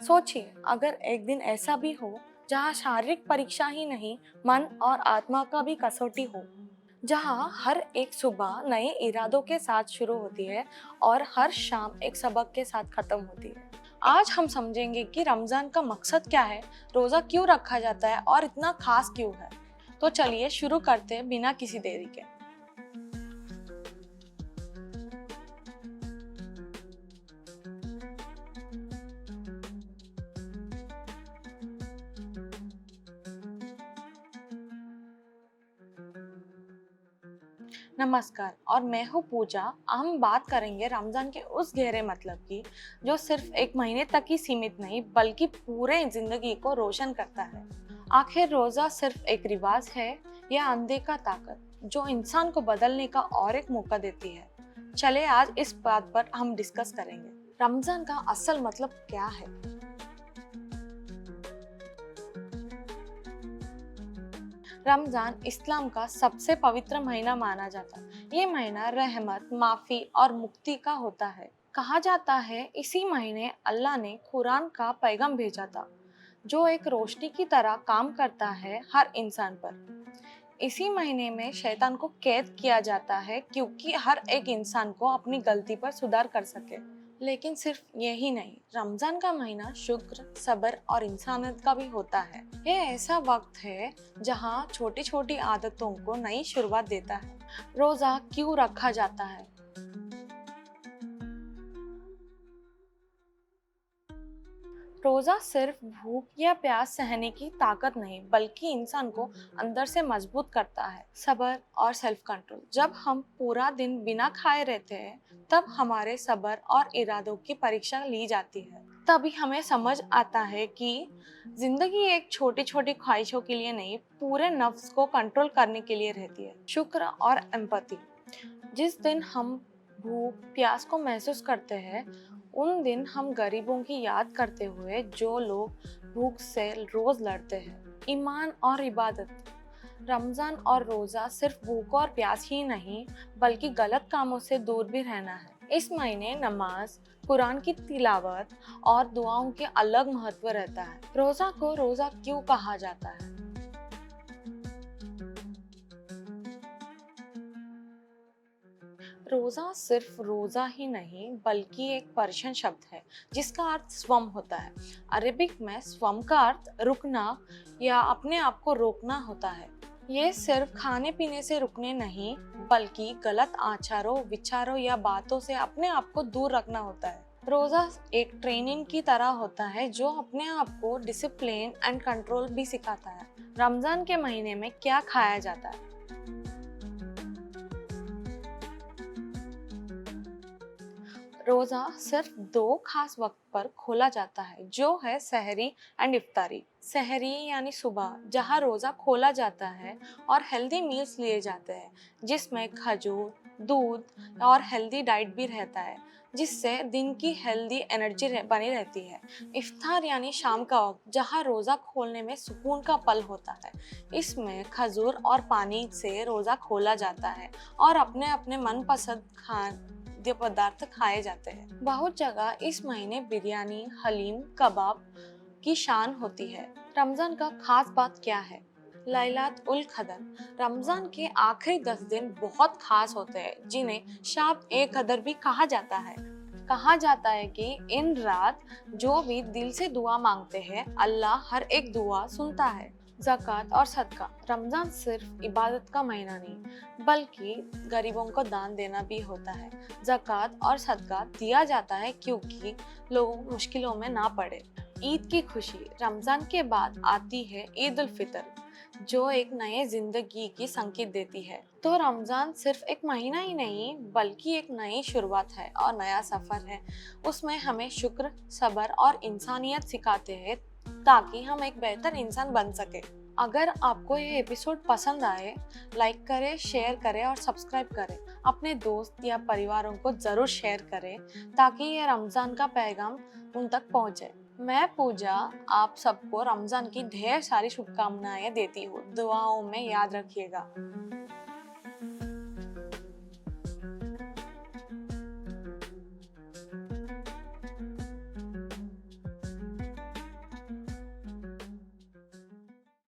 सोचिए, अगर एक दिन ऐसा भी हो जहाँ शारीरिक परीक्षा ही नहीं, मन और आत्मा का भी कसौटी हो, जहाँ हर एक सुबह नए इरादों के साथ शुरू होती है और हर शाम एक सबक के साथ खत्म होती है। आज हम समझेंगे कि रमजान का मकसद क्या है, रोजा क्यों रखा जाता है और इतना खास क्यों है। तो चलिए शुरू करते हैं बिना किसी देरी के। नमस्कार, और मैं हूँ पूजा। हम बात करेंगे रमजान के उस गहरे मतलब की जो सिर्फ एक महीने तक ही सीमित नहीं बल्कि पूरे जिंदगी को रोशन करता है। आखिर रोजा सिर्फ एक रिवाज है या अंधे का ताकत जो इंसान को बदलने का और एक मौका देती है। चले आज इस बात पर हम डिस्कस करेंगे। रमजान का असल मतलब क्या है। रमजान इस्लाम का सबसे पवित्र महीना माना जाता है। ये महीना रहमत, माफी और मुक्ति का होता है। कहा जाता है इसी महीने अल्लाह ने कुरान का पैगाम भेजा था, जो एक रोशनी की तरह काम करता है हर इंसान पर। इसी महीने में शैतान को कैद किया जाता है क्योंकि हर एक इंसान को अपनी गलती पर सुधार कर सके। लेकिन सिर्फ यही नहीं, रमजान का महीना शुक्र, सब्र और इंसानियत का भी होता है। ये ऐसा वक्त है जहाँ छोटी छोटी आदतों को नई शुरुआत देता है। रोजा क्यों रखा जाता है। रोजा सिर्फ भूख या प्यास सहने की ताकत नहीं बल्कि इंसान को अंदर से मजबूत करता है। सब्र और सेल्फ कंट्रोल। जब हम पूरा दिन बिना खाए रहते हैं तब हमारे सब्र और इरादों की परीक्षा ली जाती है। तभी हमें समझ आता है कि जिंदगी एक छोटी छोटी ख्वाहिशों के लिए नहीं, पूरे नफ्स को कंट्रोल करने के लिए रहती है। शुक्र और एम्पैथी। जिस दिन हम भूख प्यास को महसूस करते हैं उन दिन हम गरीबों की याद करते हुए जो लोग भूख से रोज लड़ते हैं। ईमान और इबादत। रमजान और रोजा सिर्फ भूख और प्यास ही नहीं बल्कि गलत कामों से दूर भी रहना है। इस महीने नमाज, कुरान की तिलावत और दुआओं के अलग महत्व रहता है। रोजा को रोजा क्यों कहा जाता है। रोजा सिर्फ रोजा ही नहीं बल्कि एक पर्शियन शब्द है जिसका अर्थ स्वम होता है। अरेबिक में स्वम का अर्थ रुकना या अपने आप को रोकना होता है। ये सिर्फ खाने पीने से रुकने नहीं बल्कि गलत आचारों, विचारों या बातों से अपने आप को दूर रखना होता है। रोजा एक ट्रेनिंग की तरह होता है जो अपने आप को डिसिप्लिन एंड कंट्रोल भी सिखाता है। रमजान के महीने में क्या खाया जाता है। रोजा सिर्फ दो खास वक्त पर खोला जाता है जो है सहरी एंड इफ्तारी। सहरी यानी सुबह जहाँ रोजा खोला जाता है और हेल्दी मील्स लिए जाते हैं जिसमें खजूर, दूध और हेल्दी डाइट भी रहता है जिससे दिन की हेल्दी एनर्जी बनी रहती है। इफ्तार यानी शाम का वक्त जहाँ रोजा खोलने में सुकून का पल होता है। इसमें खजूर और पानी से रोजा खोला जाता है और अपने अपने मनपसंद खाद्य पदार्थ खाए जाते हैं। बहुत जगह इस महीने बिरयानी, हलीम, कबाब की शान होती है। रमजान का खास बात क्या है। लैलात उल कदर। रमजान के आखिरी 10 दिन बहुत खास होते हैं जिन्हें शाब ए कदर भी कहा जाता है। कहा जाता है कि इन रात जो भी दिल से दुआ मांगते हैं अल्लाह हर एक दुआ सुनता है। ज़कात और सदका। रमजान सिर्फ इबादत का महीना नहीं बल्कि गरीबों को दान देना भी होता है। ज़कात और सदका दिया जाता है क्योंकि लोग मुश्किलों में ना पड़े। ईद की खुशी। रमजान के बाद आती है ईद उल फितर जो एक नए जिंदगी की संकेत देती है। तो रमजान सिर्फ एक महीना ही नहीं बल्कि एक नई शुरुआत है और नया सफर है। उसमें हमें शुक्र, सब्र और इंसानियत सिखाते हैं ताकि हम एक बेहतर इंसान बन सके। अगर आपको ये एपिसोड पसंद आए, लाइक करें, शेयर करें और सब्सक्राइब करें। अपने दोस्त या परिवारों को जरूर शेयर करें ताकि ये रमजान का पैगाम उन तक पहुंचे। मैं पूजा आप सबको रमजान की ढेर सारी शुभकामनाएं देती हूँ। दुआओं में याद रखिएगा।